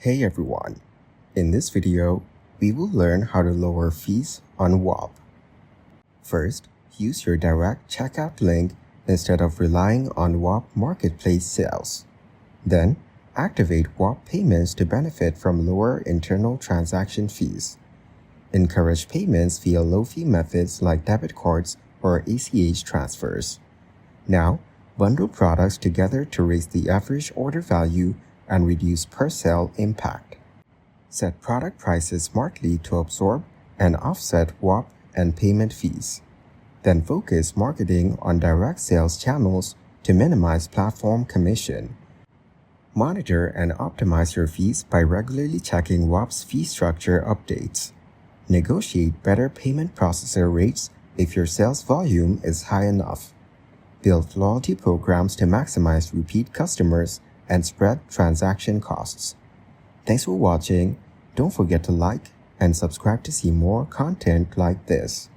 Hey everyone! In this video, we will learn how to lower fees on Whop. First, use your direct checkout link instead of relying on Whop marketplace sales. Then, activate Whop payments to benefit from lower internal transaction fees. Encourage payments via low-fee methods like debit cards or ACH transfers. Now, bundle products together to raise the average order value and reduce per-sale impact. Set product prices smartly to absorb and offset Whop and payment fees. Then focus marketing on direct sales channels to minimize platform commission. Monitor and optimize your fees by regularly checking Whop's fee structure updates. Negotiate better payment processor rates if your sales volume is high enough. Build loyalty programs to maximize repeat customers and spread transaction costs. Thanks for watching. Don't forget to like and subscribe to see more content like this.